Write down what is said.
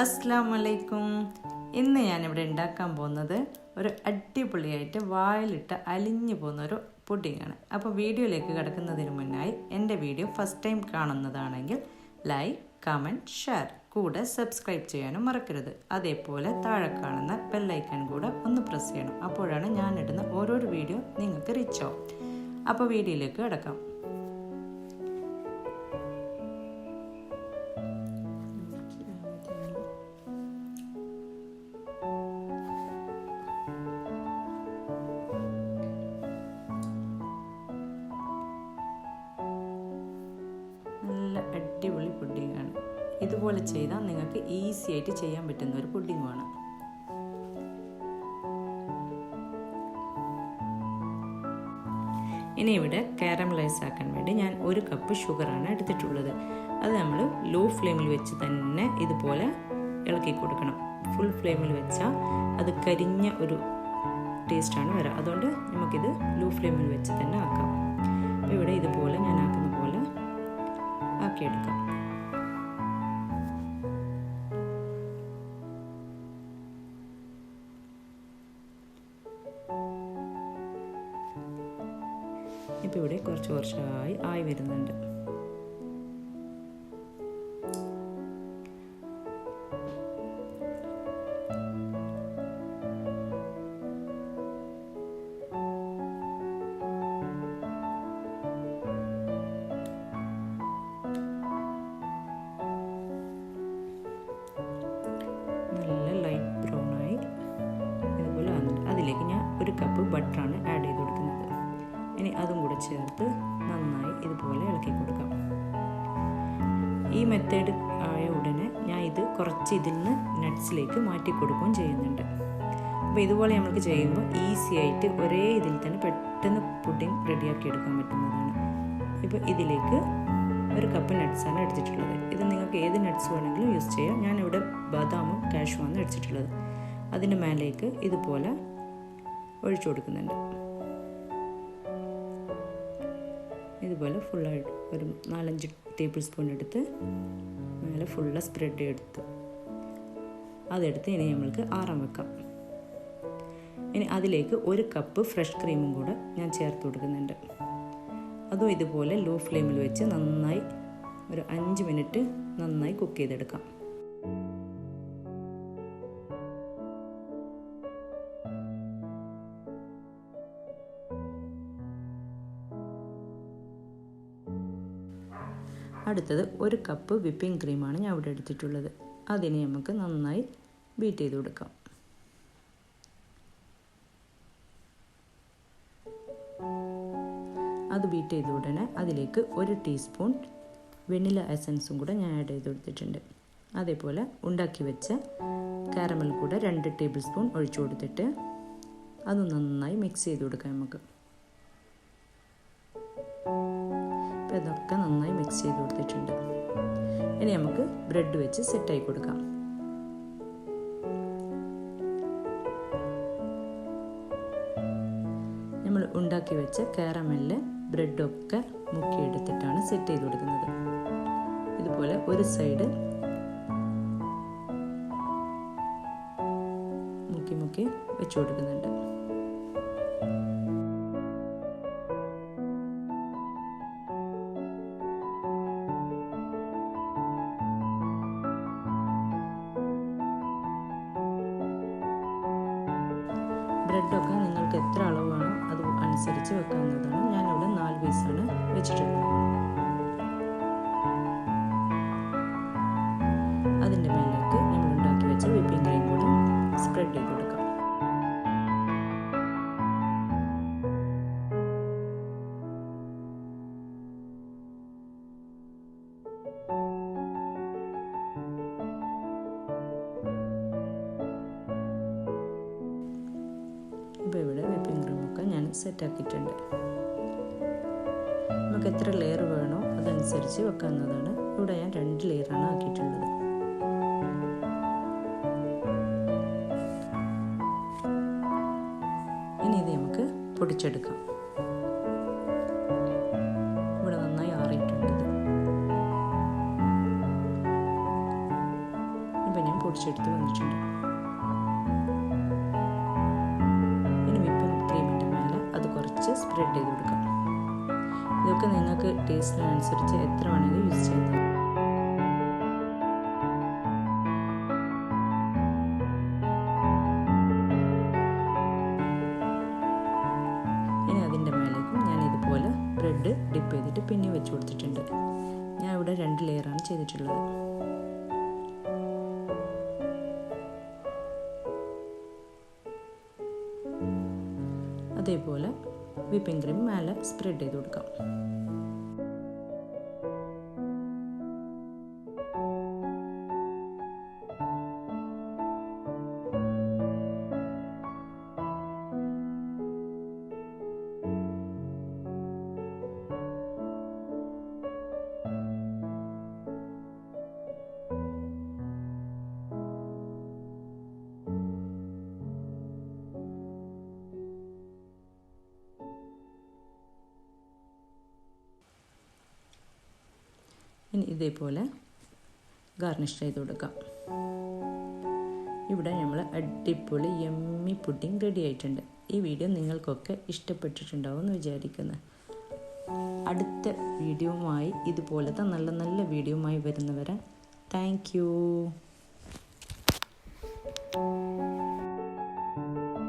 അസ്സലാമലൈക്കും. ഇന്ന് ഞാനിവിടെ ഉണ്ടാക്കാൻ പോകുന്നത് ഒരു അടിപൊളിയായിട്ട് വായിലിട്ട് അലിഞ്ഞു പോകുന്ന ഒരു പുഡിങ്ങാണ്. അപ്പോൾ വീഡിയോയിലേക്ക് കിടക്കുന്നതിന് മുന്നായി എൻ്റെ വീഡിയോ ഫസ്റ്റ് ടൈം കാണുന്നതാണെങ്കിൽ ലൈക്ക്, കമൻറ്റ്, ഷെയർ, കൂടെ സബ്സ്ക്രൈബ് ചെയ്യാനും മറക്കരുത്. അതേപോലെ താഴെ കാണുന്ന ബെല്ലൈക്കൺ കൂടെ ഒന്ന് പ്രസ് ചെയ്യണം. അപ്പോഴാണ് ഞാനിടുന്ന ഓരോരോ വീഡിയോ നിങ്ങൾക്ക് റീച്ച് ആവും. അപ്പോൾ വീഡിയോയിലേക്ക് കിടക്കാം. നല്ല അടിപൊളി പുഡിങ്ങാണ്. ഇതുപോലെ ചെയ്താൽ നിങ്ങൾക്ക് ഈസി ആയിട്ട് ചെയ്യാൻ പറ്റുന്ന ഒരു പുഡിങ്ങുമാണ്. ഇനി ഇവിടെ കാരമലൈസ് ആക്കാൻ വേണ്ടി ഞാൻ 1 കപ്പ് ഷുഗറാണ് എടുത്തിട്ടുള്ളത്. അത് നമ്മൾ ലോ ഫ്ലെയിമിൽ വെച്ച് തന്നെ ഇതുപോലെ ഇളക്കി കൊടുക്കണം. ഫുൾ ഫ്ലെയിമിൽ വെച്ചാൽ അത് കരിഞ്ഞ ഒരു ടേസ്റ്റാണ് വരിക. അതുകൊണ്ട് നമുക്കിത് ലോ ഫ്ലെയിമിൽ വെച്ച് തന്നെ ആക്കാം. അപ്പോൾ ഇവിടെ ഇതുപോലെ ഞാൻ ആക്കുന്ന പോലെ ആക്കിയെടുക്കാം. ഇപ്പോൾ ഇവിടെ കുറച്ചായി ആയി വരുന്നുണ്ട്. നല്ല ലൈറ്റ് ബ്രൗൺ ആയി ഇതുപോലെ വന്നിട്ട് അതിലേക്ക് ഞാൻ 1 കപ്പ് ബട്ടറാണ് ആഡ് ചെയ്ത് കൊടുക്കുന്നത്. ഇനി അതും കൂടെ ചേർത്ത് നന്നായി ഇതുപോലെ ഇളക്കി കൊടുക്കാം. ഈ മെത്തേഡ് ആയ ഉടനെ ഞാൻ ഇത് കുറച്ച് ഇതിൽ നിന്ന് നട്ട്സിലേക്ക് മാറ്റി കൊടുക്കുകയും ചെയ്യുന്നുണ്ട്. അപ്പോൾ ഇതുപോലെ നമുക്ക് ചെയ്യുമ്പോൾ ഈസി ആയിട്ട് ഒരേ ഇതിൽ തന്നെ പെട്ടെന്ന് പുഡിംഗ് റെഡിയാക്കി എടുക്കാൻ പറ്റുന്നതാണ്. ഇപ്പോൾ ഇതിലേക്ക് 1 കപ്പ് നട്ട്സാണ് എടുത്തിട്ടുള്ളത്. ഇത് നിങ്ങൾക്ക് ഏത് നട്ട്സ് വേണമെങ്കിലും യൂസ് ചെയ്യാം. ഞാനിവിടെ ബദാമും കാഷ്യുമാണ് എടുത്തിട്ടുള്ളത്. അതിൻ്റെ മേലേക്ക് ഇതുപോലെ ഒഴിച്ചു കൊടുക്കുന്നുണ്ട്. ഇതുപോലെ ഫുള്ളായിട്ട് ഒരു 4-5 ടേബിൾ സ്പൂൺ എടുത്ത് മേലെ ഫുള്ള് സ്പ്രെഡ് എടുത്ത് അതെടുത്ത് ഇനി നമ്മൾക്ക് ആറാൻ വെക്കാം. ഇനി അതിലേക്ക് 1 കപ്പ് ഫ്രഷ് ക്രീമും കൂടെ ഞാൻ ചേർത്ത് കൊടുക്കുന്നുണ്ട്. അതും ഇതുപോലെ ലോ ഫ്ലെയിമിൽ വെച്ച് നന്നായി ഒരു 5 മിനിറ്റ് നന്നായി കുക്ക് ചെയ്തെടുക്കാം. അടുത്തത് 1 കപ്പ് വിപ്പിംഗ് ക്രീമാണ് ഞാൻ ഇവിടെ എടുത്തിട്ടുള്ളത്. അതിനെ നമുക്ക് നന്നായി ബീറ്റ് ചെയ്ത് കൊടുക്കാം. അത് ബീറ്റ് ചെയ്ത ഉടനെ അതിലേക്ക് 1 ടീസ്പൂൺ വെനില എസൻസും കൂടെ ഞാൻ ആഡ് ചെയ്ത് കൊടുത്തിട്ടുണ്ട്. അതേപോലെ ഉണ്ടാക്കി വെച്ച കാരമൽ കൂടെ 2 ടേബിൾ സ്പൂൺ ഒഴിച്ചു കൊടുത്തിട്ട് അത് നന്നായി മിക്സ് ചെയ്ത് കൊടുക്കാം നമുക്ക്. അപ്പോൾ ഇതൊക്കെ നന്നായി മിക്സ് ചെയ്ത് കൊടുത്തിട്ടുണ്ട്. ഇനി നമുക്ക് ബ്രെഡ് വെച്ച് സെറ്റായി കൊടുക്കാം. നമ്മൾ ഉണ്ടാക്കി വെച്ച കാരമലിൽ ബ്രെഡൊക്കെ മുക്കിയെടുത്തിട്ടാണ് സെറ്റ് ചെയ്ത് കൊടുക്കുന്നത്. ഇതുപോലെ ഒരു സൈഡ് മുക്കി വെച്ച് കൊടുക്കുന്നുണ്ട്. ബ്രെഡൊക്കെ നിങ്ങൾക്ക് എത്ര അളവ് വേണോ അത് അനുസരിച്ച് വെക്കാവുന്നതാണ്. ഞാനിവിടെ 4 പീസാണ് വെച്ചിട്ടുള്ളത്. അതിൻ്റെ മേലേക്ക് നമ്മൾ ഉണ്ടാക്കി വെച്ച വിപ്പിംഗ് ക്രീം കൂടെ സ്പ്രെഡ് ചെയ്ത് കൊടുക്കാം. ഇപ്പോൾ ഇവിടെ വിപ്പിംഗ് ക്രീമൊക്കെ ഞാൻ സെറ്റാക്കിയിട്ടുണ്ട്. നമുക്ക് എത്ര ലെയർ വേണോ അതനുസരിച്ച് വെക്കാവുന്നതാണ്. ഇവിടെ ഞാൻ 2 ലെയറാണ് ആക്കിയിട്ടുള്ളത്. ഇനി ഇത് നമുക്ക് പൊടിച്ചെടുക്കാം. ഇവിടെ നന്നായി ആറിയിട്ടുണ്ട്. ഇപ്പം ഞാൻ പൊടിച്ചെടുത്ത് വന്നിട്ടുണ്ട്. ഇനി വിപ്പിംഗ് ക്രീമിൻ്റെ മേലെ അത് കുറച്ച് സ്പ്രെഡ് ചെയ്ത് കൊടുക്കാം. ഇതൊക്കെ നിങ്ങൾക്ക് ടേസ്റ്റിനനുസരിച്ച് എത്ര വേണമെങ്കിലും യൂസ് ചെയ്യാം. ഇനി അതിൻ്റെ മേലേക്കും ഞാൻ ഇതുപോലെ ബ്രെഡ് ഡിപ്പ് ചെയ്തിട്ട് പിന്നെ വെച്ച് കൊടുത്തിട്ടുണ്ട്. ഞാൻ ഇവിടെ 2 ലെയറാണ് ചെയ്തിട്ടുള്ളത്. അതേപോലെ വിപ്പിംഗ് ക്രീം മേലെ സ്പ്രെഡ് ചെയ്ത് കൊടുക്കാം. ഇനി ഇതേപോലെ ഗാർണിഷ് ചെയ്ത് കൊടുക്കാം. ഇവിടെ നമ്മൾ അടിപൊളി യമ്മി പുഡിംഗ് റെഡി ആയിട്ടുണ്ട്. ഈ വീഡിയോ നിങ്ങൾക്കൊക്കെ ഇഷ്ടപ്പെട്ടിട്ടുണ്ടാവും എന്ന് വിചാരിക്കുന്നു. അടുത്ത വീഡിയോയുമായി ഇതുപോലത്തെ നല്ല നല്ല വീഡിയോയുമായി വരുന്നവരെ താങ്ക് യു.